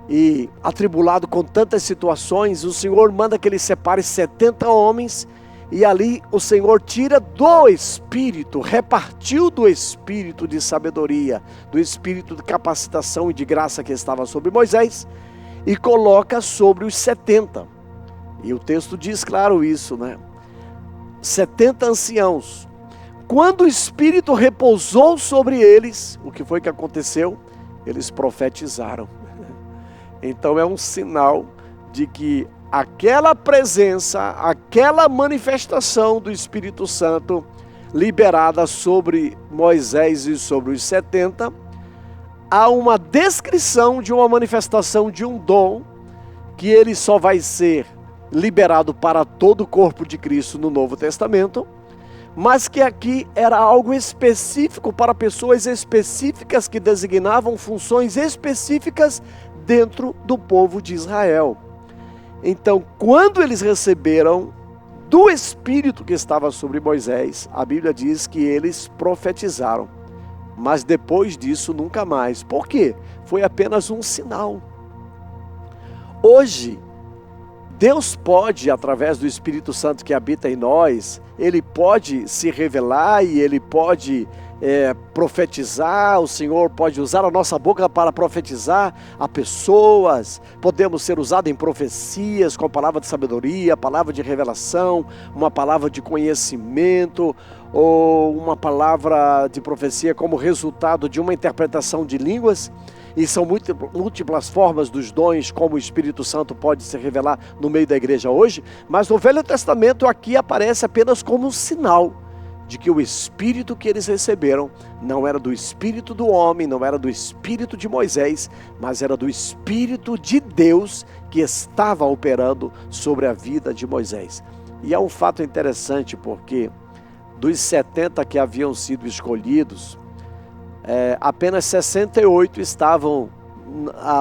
e atribulado com tantas situações, o Senhor manda que ele separe 70 homens, e ali o Senhor tira do Espírito, repartiu do Espírito de sabedoria, do Espírito de capacitação e de graça que estava sobre Moisés, e coloca sobre os 70. E o texto diz claro isso, né? 70 anciãos. Quando o Espírito repousou sobre eles, o que foi que aconteceu? Eles profetizaram. Então é um sinal de que aquela presença, aquela manifestação do Espírito Santo liberada sobre Moisés e sobre os 70, há uma descrição de uma manifestação de um dom que ele só vai ser liberado para todo o corpo de Cristo no Novo Testamento, mas que aqui era algo específico para pessoas específicas que designavam funções específicas dentro do povo de Israel. Então, quando eles receberam do Espírito que estava sobre Moisés, a Bíblia diz que eles profetizaram. Mas depois disso, nunca mais. Por quê? Foi apenas um sinal. Hoje, Deus pode, através do Espírito Santo que habita em nós, Ele pode se revelar e Ele pode profetizar. O Senhor pode usar a nossa boca para profetizar a pessoas. Podemos ser usados em profecias com palavra de sabedoria, palavra de revelação, uma palavra de conhecimento, ou uma palavra de profecia como resultado de uma interpretação de línguas. E são múltiplas formas dos dons, como o Espírito Santo pode se revelar no meio da igreja hoje, mas no Velho Testamento aqui aparece apenas como um sinal de que o Espírito que eles receberam não era do Espírito do homem, não era do Espírito de Moisés, mas era do Espírito de Deus que estava operando sobre a vida de Moisés. E é um fato interessante porque dos 70 que haviam sido escolhidos, apenas 68 estavam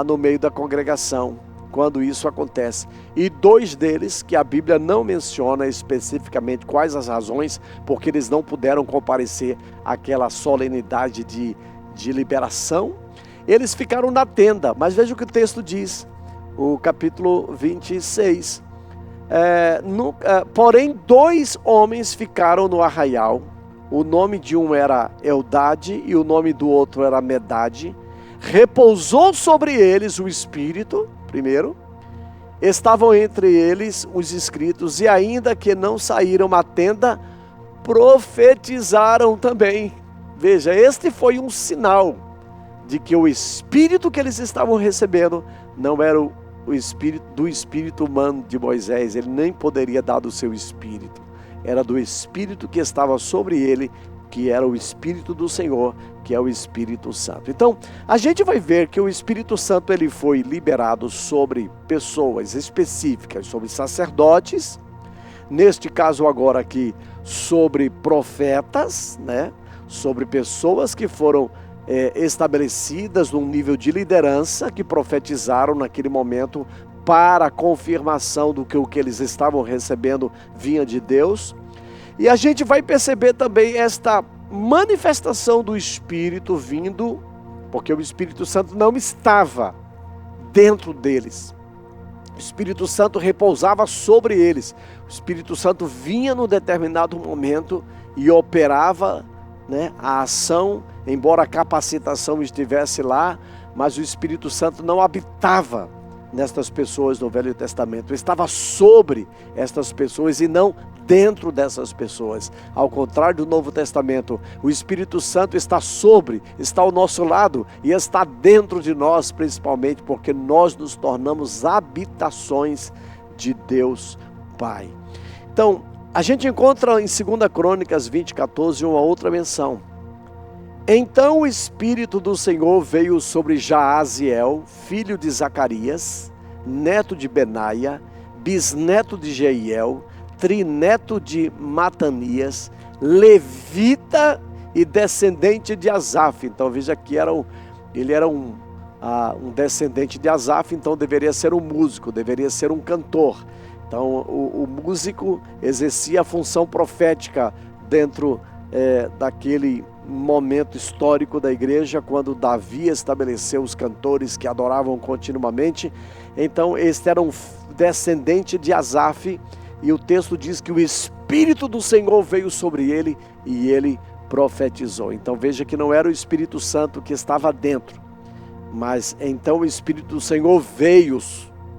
no meio da congregação quando isso acontece. E 2 deles, que a Bíblia não menciona especificamente quais as razões, porque eles não puderam comparecer àquela solenidade de liberação, eles ficaram na tenda. Mas veja o que o texto diz, o capítulo 26. Porém, 2 homens ficaram no arraial. O nome de um era Eldade e o nome do outro era Medade. Repousou sobre eles o Espírito, primeiro. Estavam entre eles os inscritos, e ainda que não saíram da tenda, profetizaram também. Veja, este foi um sinal de que o Espírito que eles estavam recebendo não era o Espírito do Espírito humano de Moisés. Ele nem poderia dar do seu Espírito. Era do Espírito que estava sobre ele, que era o Espírito do Senhor, que é o Espírito Santo. Então, a gente vai ver que o Espírito Santo ele foi liberado sobre pessoas específicas, sobre sacerdotes, neste caso agora aqui, sobre profetas, né? Sobre pessoas que foram estabelecidas num nível de liderança, que profetizaram naquele momento para a confirmação do que o que eles estavam recebendo vinha de Deus. E a gente vai perceber também esta manifestação do Espírito vindo, porque o Espírito Santo não estava dentro deles. O Espírito Santo repousava sobre eles. O Espírito Santo vinha num determinado momento e operava, né, a ação, embora a capacitação estivesse lá, mas o Espírito Santo não habitava nestas pessoas no Velho Testamento, estava sobre estas pessoas e não dentro dessas pessoas. Ao contrário do Novo Testamento, o Espírito Santo está ao nosso lado e está dentro de nós, principalmente porque nós nos tornamos habitações de Deus Pai. Então, a gente encontra em 2 Crônicas 20:14 uma outra menção. Então o Espírito do Senhor veio sobre Jaaziel, filho de Zacarias, neto de Benaia, bisneto de Jeiel, trineto de Matanias, levita e descendente de Asaf. Então veja que ele era um um descendente de Asaf, então deveria ser um músico, deveria ser um cantor. Então o músico exercia a função profética dentro daquele momento histórico da igreja, quando Davi estabeleceu os cantores que adoravam continuamente. Então este era um descendente de Asaf, e o texto diz que o Espírito do Senhor veio sobre ele e ele profetizou. Então veja que não era o Espírito Santo que estava dentro, mas então o Espírito do Senhor veio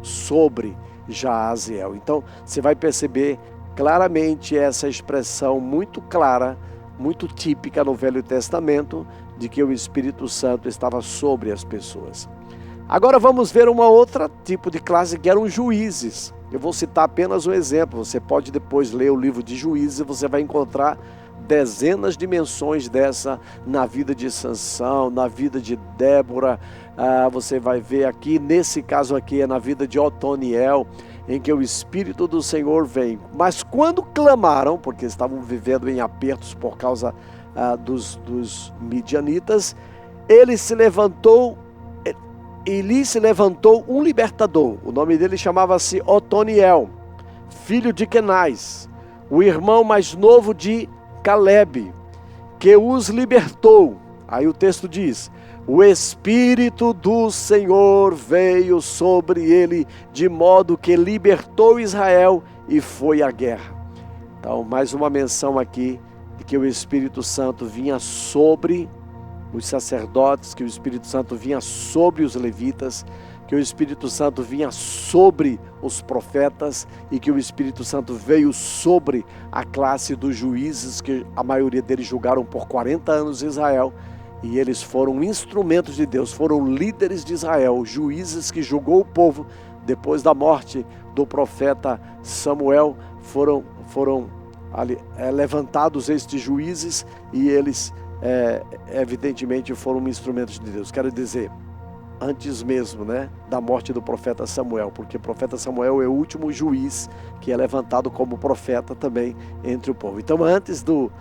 sobre Jaaziel. Então você vai perceber claramente essa expressão muito clara, muito típica no Velho Testamento, de que o Espírito Santo estava sobre as pessoas. Agora vamos ver uma outra tipo de classe, que eram juízes. Eu vou citar apenas um exemplo. Você pode depois ler o livro de Juízes e você vai encontrar dezenas de menções dessa na vida de Sansão, na vida de Débora. Você vai ver aqui, nesse caso aqui, é na vida de Otoniel, em que o Espírito do Senhor vem. Mas quando clamaram, porque estavam vivendo em apertos por causa dos midianitas, ele se levantou um libertador. O nome dele chamava-se Otoniel, filho de Kenaz, o irmão mais novo de Caleb, que os libertou. Aí o texto diz: o Espírito do Senhor veio sobre ele, de modo que libertou Israel e foi à guerra. Então, mais uma menção aqui de que o Espírito Santo vinha sobre os sacerdotes, que o Espírito Santo vinha sobre os levitas, que o Espírito Santo vinha sobre os profetas e que o Espírito Santo veio sobre a classe dos juízes, que a maioria deles julgaram por 40 anos Israel, e eles foram instrumentos de Deus, foram líderes de Israel, juízes que julgou o povo. Depois da morte do profeta Samuel, foram levantados estes juízes, e eles evidentemente foram instrumentos de Deus. Quero dizer, antes mesmo, da morte do profeta Samuel, porque o profeta Samuel é o último juiz que é levantado como profeta também entre o povo. Então, antes do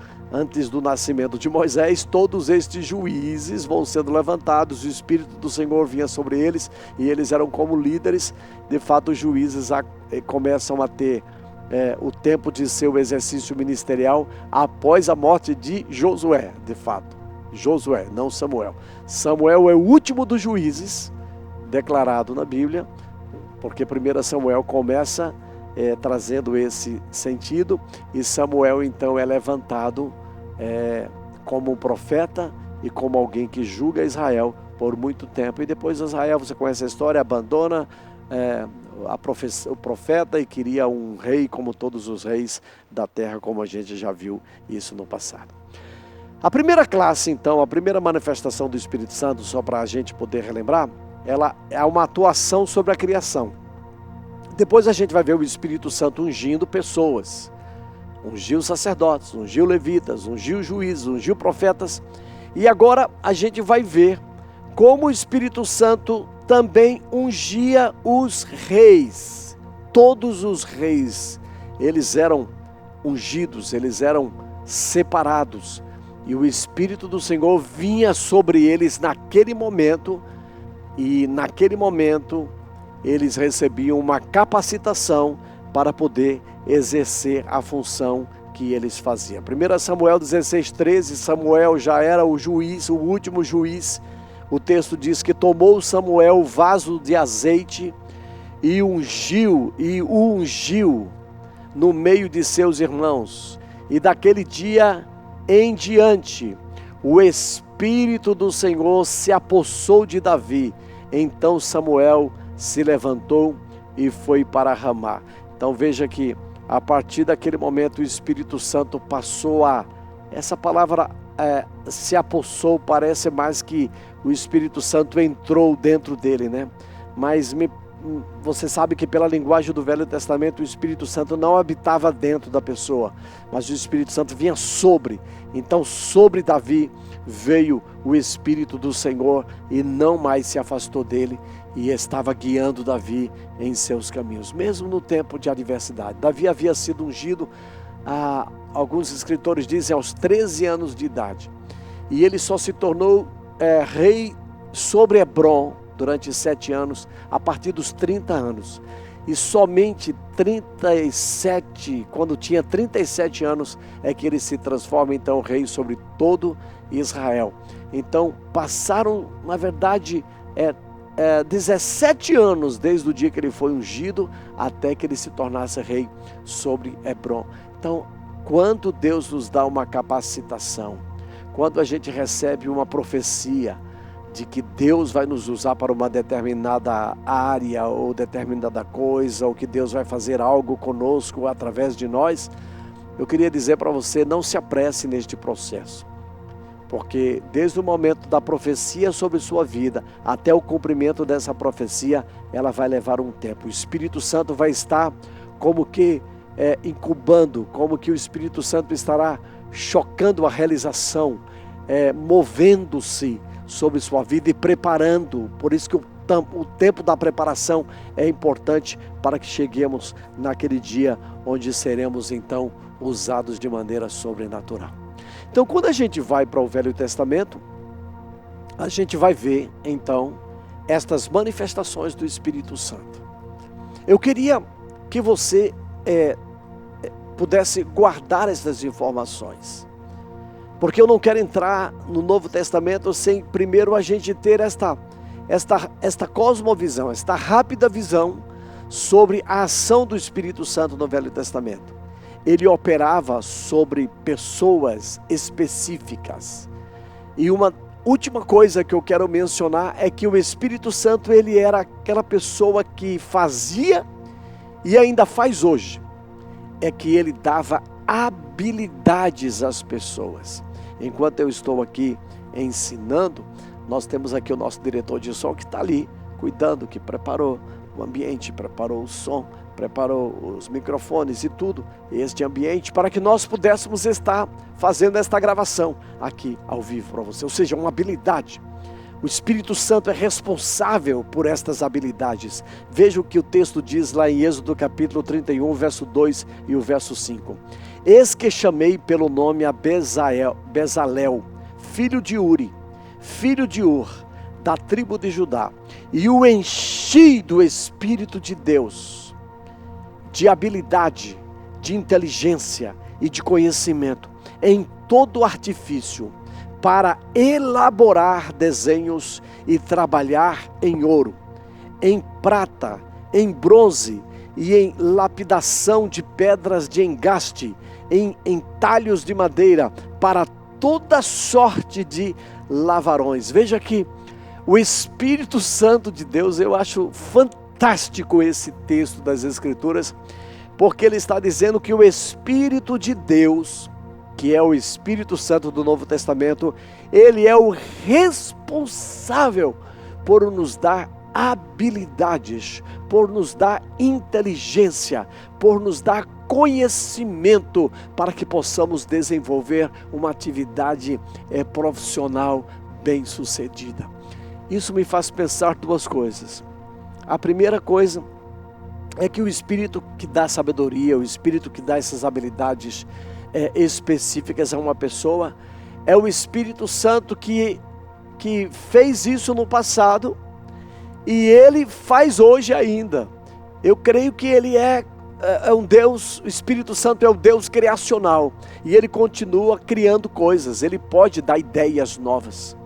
nascimento de Moisés, todos estes juízes vão sendo levantados, o Espírito do Senhor vinha sobre eles e eles eram como líderes. De fato, os juízes começam a ter o tempo de seu exercício ministerial após a morte de Josué, de fato. Josué, não Samuel. Samuel é o último dos juízes declarado na Bíblia, porque 1 Samuel começa trazendo esse sentido, e Samuel então é levantado como um profeta e como alguém que julga Israel por muito tempo. E depois Israel, você conhece a história, abandona o profeta e queria um rei como todos os reis da terra, como a gente já viu isso no passado. A primeira classe, então, a primeira manifestação do Espírito Santo, só para a gente poder relembrar, ela é uma atuação sobre a criação. Depois a gente vai ver o Espírito Santo ungindo pessoas, ungiu sacerdotes, ungiu levitas, ungiu juízes, ungiu profetas. E agora a gente vai ver como o Espírito Santo também ungia os reis. Todos os reis, eles eram ungidos, eles eram separados. E o Espírito do Senhor vinha sobre eles naquele momento, e naquele momento eles recebiam uma capacitação para poder exercer a função que eles faziam. 1 Samuel 16:13, Samuel já era o juiz, o último juiz. O texto diz que tomou Samuel o vaso de azeite e o ungiu no meio de seus irmãos. E daquele dia em diante, o Espírito do Senhor se apossou de Davi. Então Samuel se levantou e foi para Ramá. Então veja que a partir daquele momento o Espírito Santo passou essa palavra se apossou, parece mais que o Espírito Santo entrou dentro dele, Mas você sabe que pela linguagem do Velho Testamento, o Espírito Santo não habitava dentro da pessoa, mas o Espírito Santo vinha sobre. Então sobre Davi veio o Espírito do Senhor e não mais se afastou dele, e estava guiando Davi em seus caminhos, mesmo no tempo de adversidade. Davi havia sido ungido, alguns escritores dizem, aos 13 anos de idade, e ele só se tornou rei sobre Hebrom durante 7 anos, a partir dos 30 anos. E somente 37, quando tinha 37 anos, é que ele se transforma então rei sobre todo Israel. Então passaram, na verdade, 17 anos desde o dia que ele foi ungido até que ele se tornasse rei sobre Hebrom. Então, quando Deus nos dá uma capacitação, quando a gente recebe uma profecia de que Deus vai nos usar para uma determinada área ou determinada coisa, ou que Deus vai fazer algo conosco através de nós, eu queria dizer para você, não se apresse neste processo. Porque desde o momento da profecia sobre sua vida até o cumprimento dessa profecia, ela vai levar um tempo. O Espírito Santo vai estar como que incubando, como que o Espírito Santo estará chocando a realização, movendo-se sobre sua vida e preparando. Por isso que o tempo da preparação é importante para que cheguemos naquele dia onde seremos então usados de maneira sobrenatural. Então, quando a gente vai para o Velho Testamento, a gente vai ver, então, estas manifestações do Espírito Santo. Eu queria que você pudesse guardar essas informações, porque eu não quero entrar no Novo Testamento sem primeiro a gente ter esta cosmovisão, esta rápida visão sobre a ação do Espírito Santo no Velho Testamento. Ele operava sobre pessoas específicas. E uma última coisa que eu quero mencionar é que o Espírito Santo, ele era aquela pessoa que fazia e ainda faz hoje. É que ele dava habilidades às pessoas. Enquanto eu estou aqui ensinando, nós temos aqui o nosso diretor de som que está ali, cuidando, que preparou o ambiente, preparou o som, preparou os microfones e tudo, este ambiente, para que nós pudéssemos estar fazendo esta gravação aqui ao vivo para você. Ou seja, uma habilidade. O Espírito Santo é responsável por estas habilidades. Veja o que o texto diz lá em Êxodo capítulo 31, verso 2 e o verso 5. Eis que chamei pelo nome a Bezalel, filho de Uri, filho de Ur, da tribo de Judá, e o enchi do Espírito de Deus, de habilidade, de inteligência e de conhecimento, em todo artifício, para elaborar desenhos e trabalhar em ouro, em prata, em bronze e em lapidação de pedras de engaste, em entalhos de madeira, para toda sorte de lavarões. Veja que o Espírito Santo de Deus, eu acho fantástico esse texto das Escrituras, porque ele está dizendo que o Espírito de Deus, que é o Espírito Santo do Novo Testamento, ele é o responsável por nos dar habilidades, por nos dar inteligência, por nos dar conhecimento para que possamos desenvolver uma atividade profissional bem-sucedida. Isso me faz pensar duas coisas. A primeira coisa é que o Espírito que dá sabedoria, o Espírito que dá essas habilidades específicas a uma pessoa, é o Espírito Santo que fez isso no passado e ele faz hoje ainda. Eu creio que ele é um Deus, o Espírito Santo é o Deus criacional e ele continua criando coisas, ele pode dar ideias novas.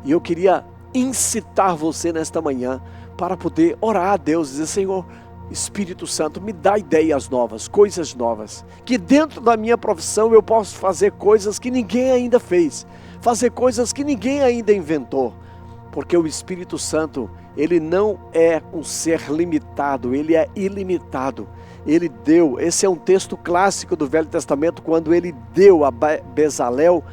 E eu queria incitar você nesta manhã para poder orar a Deus e dizer: Senhor, Espírito Santo, me dá ideias novas, coisas novas, que dentro da minha profissão eu posso fazer coisas que ninguém ainda fez, fazer coisas que ninguém ainda inventou, porque o Espírito Santo, ele não é um ser limitado, ele é ilimitado. Ele deu, esse é um texto clássico do Velho Testamento, quando ele deu a Bezalel,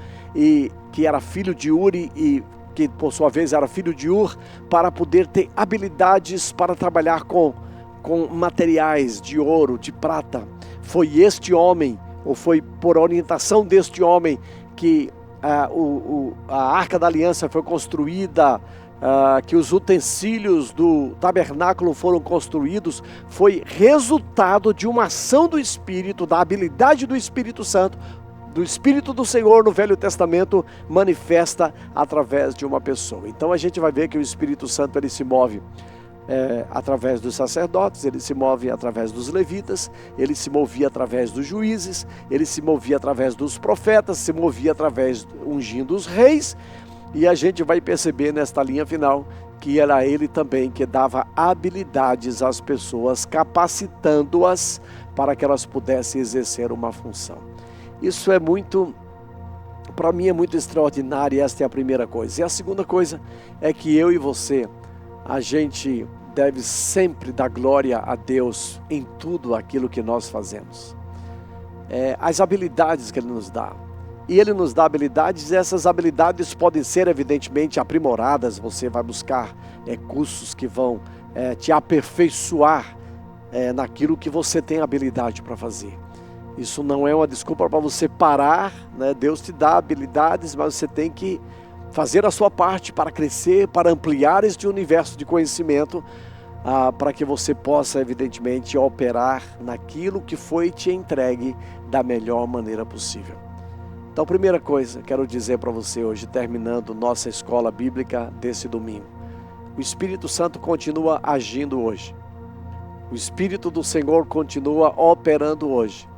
que era filho de Uri e que por sua vez era filho de Ur, para poder ter habilidades para trabalhar com materiais de ouro, de prata. Foi este homem, ou foi por orientação deste homem, que a Arca da Aliança foi construída, que os utensílios do tabernáculo foram construídos. Foi resultado de uma ação do Espírito, da habilidade do Espírito Santo, do Espírito do Senhor no Velho Testamento manifesta através de uma pessoa. Então a gente vai ver que o Espírito Santo ele se move através dos sacerdotes, ele se move através dos levitas, ele se movia através dos juízes, ele se movia através dos profetas, se movia através ungindo os reis, e a gente vai perceber nesta linha final que era ele também que dava habilidades às pessoas, capacitando-as para que elas pudessem exercer uma função. Isso é muito, para mim é muito extraordinário, e esta é a primeira coisa. E a segunda coisa é que eu e você, a gente deve sempre dar glória a Deus em tudo aquilo que nós fazemos. As habilidades que Ele nos dá. E Ele nos dá habilidades, e essas habilidades podem ser evidentemente aprimoradas. Você vai buscar cursos que vão te aperfeiçoar naquilo que você tem habilidade para fazer. Isso não é uma desculpa para você parar, né? Deus te dá habilidades, mas você tem que fazer a sua parte para crescer, para ampliar este universo de conhecimento, para que você possa, evidentemente, operar naquilo que foi te entregue da melhor maneira possível. Então, primeira coisa, quero dizer para você hoje, terminando nossa escola bíblica desse domingo. O Espírito Santo continua agindo hoje. O Espírito do Senhor continua operando hoje.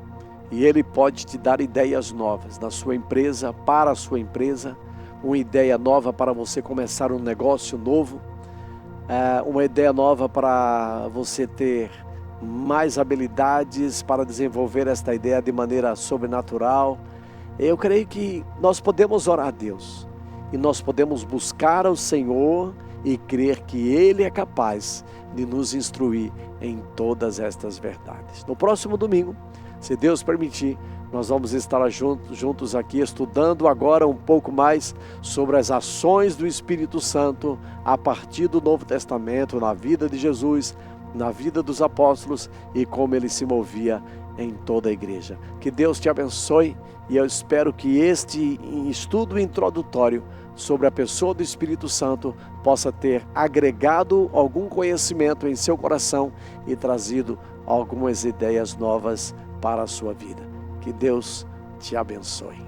E Ele pode te dar ideias novas na sua empresa, para a sua empresa, uma ideia nova para você começar um negócio novo, uma ideia nova para você ter mais habilidades para desenvolver esta ideia de maneira sobrenatural. Eu creio que nós podemos orar a Deus e nós podemos buscar ao Senhor e crer que Ele é capaz de nos instruir em todas estas verdades. No próximo domingo, se Deus permitir, nós vamos estar juntos aqui estudando agora um pouco mais sobre as ações do Espírito Santo a partir do Novo Testamento, na vida de Jesus, na vida dos apóstolos e como ele se movia em toda a igreja. Que Deus te abençoe e eu espero que este estudo introdutório sobre a pessoa do Espírito Santo possa ter agregado algum conhecimento em seu coração e trazido algumas ideias novas para a sua vida. Que Deus te abençoe.